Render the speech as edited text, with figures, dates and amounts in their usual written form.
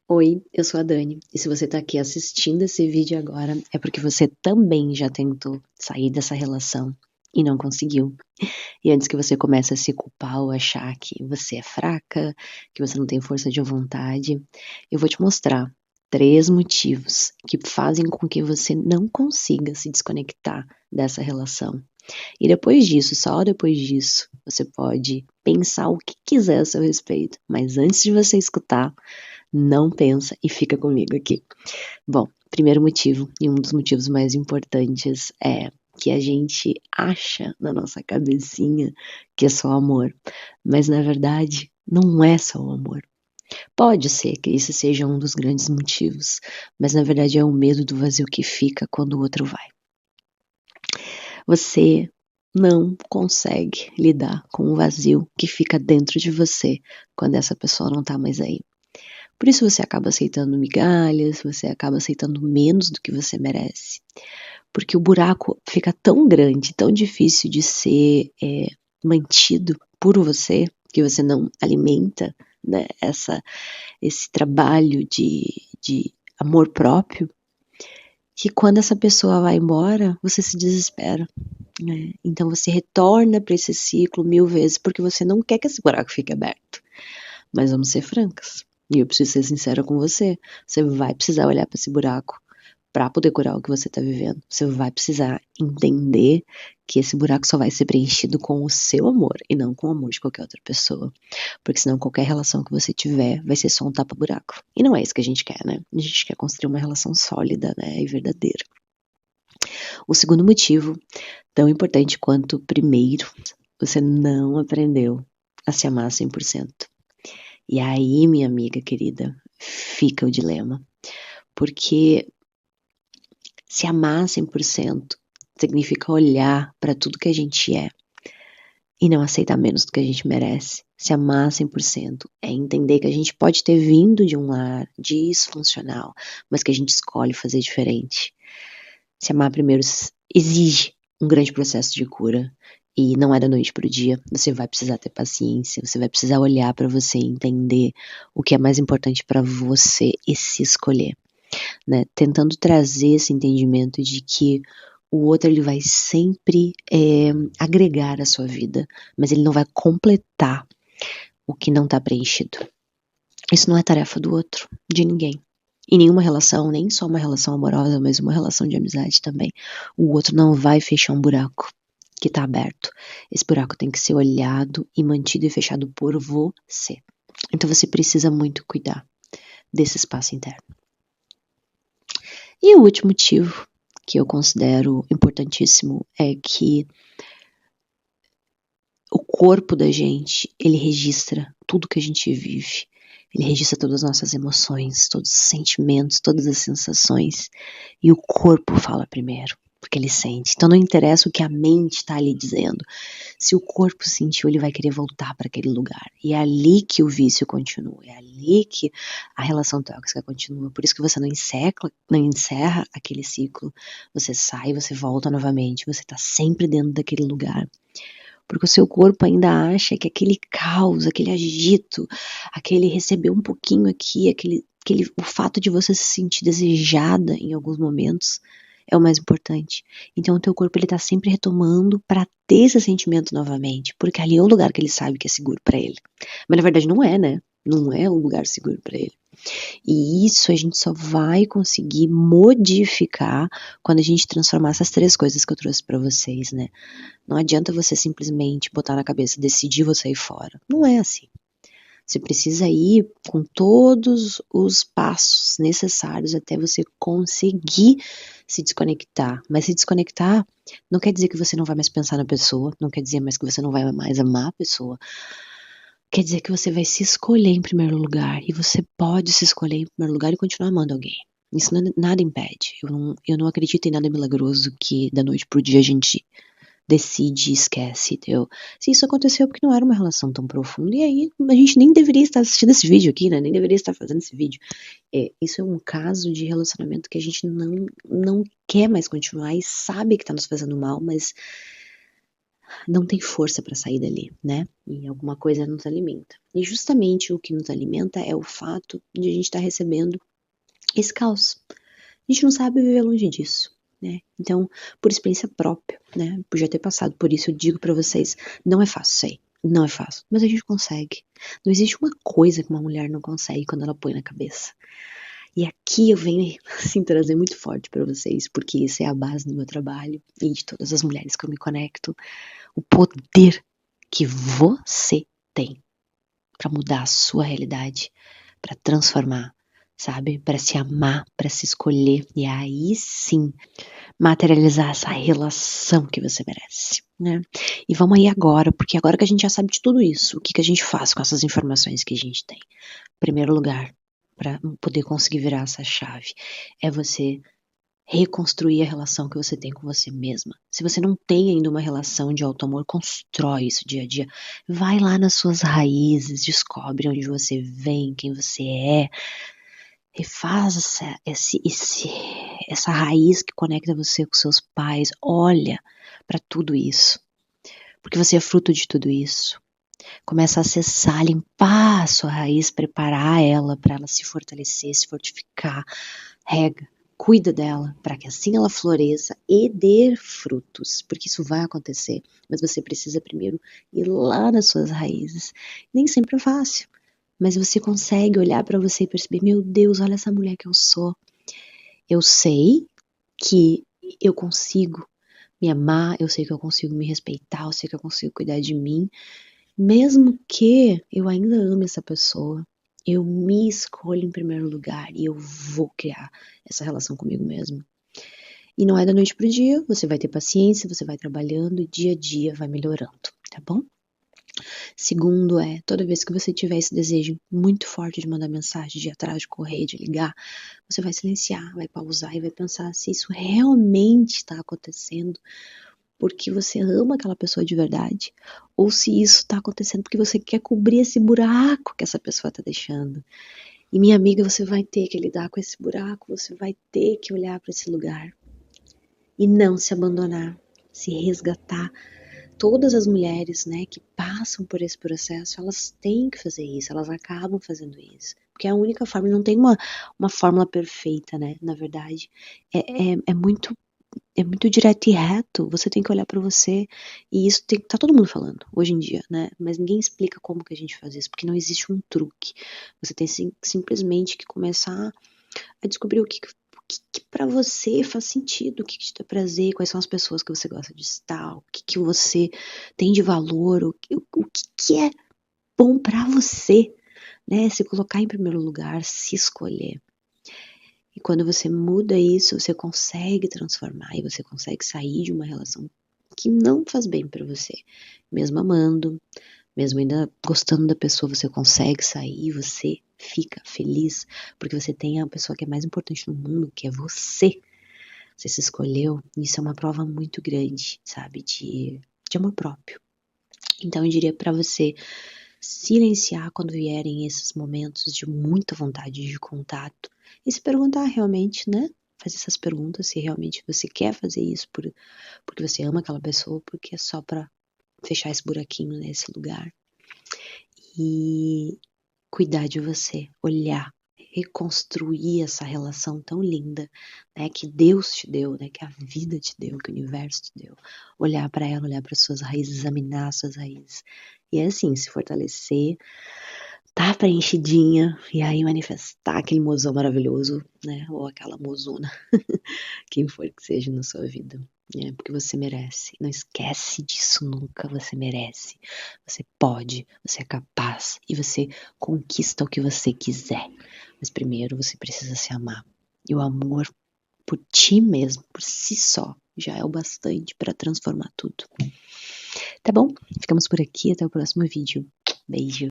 Oi, eu sou a Dani, e se você tá aqui assistindo esse vídeo agora, é porque você também já tentou sair dessa relação e não conseguiu. E antes que você comece a se culpar ou achar que você é fraca, que você não tem força de vontade, eu vou te mostrar 3 motivos que fazem com que você não consiga se desconectar dessa relação. E depois disso, só depois disso, você pode pensar o que quiser a seu respeito, mas antes de você escutar, não pensa e fica comigo aqui. Bom, primeiro motivo, e um dos motivos mais importantes, é que a gente acha na nossa cabecinha que é só amor, mas na verdade não é só o amor. Pode ser que esse seja um dos grandes motivos, mas na verdade é o medo do vazio que fica quando o outro vai. Você não consegue lidar com o vazio que fica dentro de você quando essa pessoa não tá mais aí. Por isso você acaba aceitando migalhas, você acaba aceitando menos do que você merece. Porque o buraco fica tão grande, tão difícil de ser mantido por você, que você não alimenta, né, esse trabalho de amor próprio, que quando essa pessoa vai embora, você se desespera. Né? Então você retorna para esse ciclo 1000 vezes, porque você não quer que esse buraco fique aberto. Mas vamos ser francas. E eu preciso ser sincera com você. Você vai precisar olhar para esse buraco para poder curar o que você está vivendo. Você vai precisar entender que esse buraco só vai ser preenchido com o seu amor e não com o amor de qualquer outra pessoa. Porque senão qualquer relação que você tiver vai ser só um tapa-buraco. E não é isso que a gente quer, né? A gente quer construir uma relação sólida, né? E verdadeira. O segundo motivo, tão importante quanto o primeiro, você não aprendeu a se amar 100%. E aí, minha amiga querida, fica o dilema. Porque se amar 100% significa olhar para tudo que a gente é e não aceitar menos do que a gente merece. Se amar 100% é entender que a gente pode ter vindo de um lar disfuncional, mas que a gente escolhe fazer diferente. Se amar primeiro exige um grande processo de cura. E não é da noite para o dia. Você vai precisar ter paciência, você vai precisar olhar para você e entender o que é mais importante para você e se escolher. Né? Tentando trazer esse entendimento de que o outro ele vai sempre agregar a sua vida, mas ele não vai completar o que não está preenchido. Isso não é tarefa do outro, de ninguém. Em nenhuma relação, nem só uma relação amorosa, mas uma relação de amizade também. O outro não vai fechar um buraco que está aberto. Esse buraco tem que ser olhado e mantido e fechado por você. Então você precisa muito cuidar desse espaço interno. E o último motivo que eu considero importantíssimo é que o corpo da gente, ele registra tudo que a gente vive. Ele registra todas as nossas emoções, todos os sentimentos, todas as sensações. E o corpo fala primeiro, porque ele sente. Então não interessa o que a mente está ali dizendo. Se o corpo sentiu, ele vai querer voltar para aquele lugar. E é ali que o vício continua. É ali que a relação tóxica continua. Por isso que você não encerra aquele ciclo. Você sai, você volta novamente. Você está sempre dentro daquele lugar. Porque o seu corpo ainda acha que aquele caos, aquele agito, aquele receber um pouquinho aqui, o fato de você se sentir desejada em alguns momentos é o mais importante. Então o teu corpo ele tá sempre retomando para ter esse sentimento novamente, porque ali é o lugar que ele sabe que é seguro para ele. Mas na verdade não é, né? Não é um lugar seguro para ele. E isso a gente só vai conseguir modificar quando a gente transformar essas 3 coisas que eu trouxe para vocês, né? Não adianta você simplesmente botar na cabeça, decidir você ir fora. Não é assim. Você precisa ir com todos os passos necessários até você conseguir se desconectar. Mas se desconectar não quer dizer que você não vai mais pensar na pessoa, não quer dizer mais que você não vai mais amar a pessoa. Quer dizer que você vai se escolher em primeiro lugar. E você pode se escolher em primeiro lugar e continuar amando alguém. Isso nada impede. Eu não acredito em nada milagroso que da noite pro dia a gente decide e esquece, entendeu? Se isso aconteceu porque não era uma relação tão profunda, e aí a gente nem deveria estar assistindo esse vídeo aqui, né? Nem deveria estar fazendo esse vídeo. Isso é um caso de relacionamento que a gente não quer mais continuar e sabe que tá nos fazendo mal, mas não tem força para sair dali, né? E alguma coisa nos alimenta. E justamente o que nos alimenta é o fato de a gente estar recebendo esse caos. A gente não sabe viver longe disso, né? Então, por experiência própria, né? Por já ter passado por isso, eu digo para vocês, não é fácil, sei. Não é fácil, mas a gente consegue. Não existe uma coisa que uma mulher não consegue quando ela põe na cabeça. E aqui eu venho, assim, trazer muito forte para vocês, porque isso é a base do meu trabalho e de todas as mulheres que eu me conecto. O poder que você tem para mudar a sua realidade, para transformar, sabe? Para se amar, para se escolher e aí sim materializar essa relação que você merece, né? E vamos aí agora, porque agora que a gente já sabe de tudo isso, o que a gente faz com essas informações que a gente tem? Em primeiro lugar, para poder conseguir virar essa chave, é você reconstruir a relação que você tem com você mesma. Se você não tem ainda uma relação de auto-amor, constrói isso dia a dia. Vai lá nas suas raízes, descobre onde você vem, quem você é. Refaz essa raiz que conecta você com seus pais. Olha para tudo isso. Porque você é fruto de tudo isso. Começa a acessar, limpar a sua raiz, preparar ela para ela se fortalecer, se fortificar. Rega, cuida dela, para que assim ela floresça e dê frutos, porque isso vai acontecer, mas você precisa primeiro ir lá nas suas raízes. Nem sempre é fácil, mas você consegue olhar para você e perceber, meu Deus, olha essa mulher que eu sou. Eu sei que eu consigo me amar, eu sei que eu consigo me respeitar, eu sei que eu consigo cuidar de mim, mesmo que eu ainda ame essa pessoa. Eu me escolho em primeiro lugar e eu vou criar essa relação comigo mesmo. E não é da noite pro dia, você vai ter paciência, você vai trabalhando e dia a dia vai melhorando, tá bom? Segundo toda vez que você tiver esse desejo muito forte de mandar mensagem, de ir atrás, de correr, de ligar, você vai silenciar, vai pausar e vai pensar se isso realmente está acontecendo porque você ama aquela pessoa de verdade, ou se isso está acontecendo porque você quer cobrir esse buraco que essa pessoa está deixando. E minha amiga, você vai ter que lidar com esse buraco, você vai ter que olhar para esse lugar e não se abandonar, se resgatar. Todas as mulheres, né, que passam por esse processo, elas têm que fazer isso, elas acabam fazendo isso. Porque é a única forma, não tem uma fórmula perfeita, né, na verdade. É muito direto e reto, você tem que olhar pra você, e isso tá todo mundo falando, hoje em dia, né, mas ninguém explica como que a gente faz isso, porque não existe um truque. Você tem simplesmente que começar a descobrir o que para você faz sentido, o que te dá prazer, quais são as pessoas que você gosta de estar, o que você tem de valor, o que é bom pra você, né? Se colocar em primeiro lugar, se escolher. E quando você muda isso, você consegue transformar e você consegue sair de uma relação que não faz bem pra você. Mesmo amando, mesmo ainda gostando da pessoa, você consegue sair, você fica feliz, porque você tem a pessoa que é mais importante no mundo, que é você. Você se escolheu, isso é uma prova muito grande, sabe, de amor próprio. Então eu diria pra você silenciar quando vierem esses momentos de muita vontade de contato e se perguntar realmente, né? Fazer essas perguntas se realmente você quer fazer isso porque você ama aquela pessoa, porque é só pra fechar esse buraquinho nesse lugar. E cuidar de você, olhar, reconstruir essa relação tão linda, né, que Deus te deu, né, que a vida te deu, que o universo te deu. Olhar para ela, olhar para suas raízes, examinar suas raízes. E é assim, se fortalecer, tá preenchidinha e aí manifestar aquele mozão maravilhoso, né, ou aquela mozona, quem for que seja na sua vida. Porque você merece. Não esquece disso nunca. Você merece. Você pode. Você é capaz. E você conquista o que você quiser. Mas primeiro você precisa se amar. E o amor por ti mesmo, por si só, já é o bastante para transformar tudo. Tá bom? Ficamos por aqui. Até o próximo vídeo. Beijo.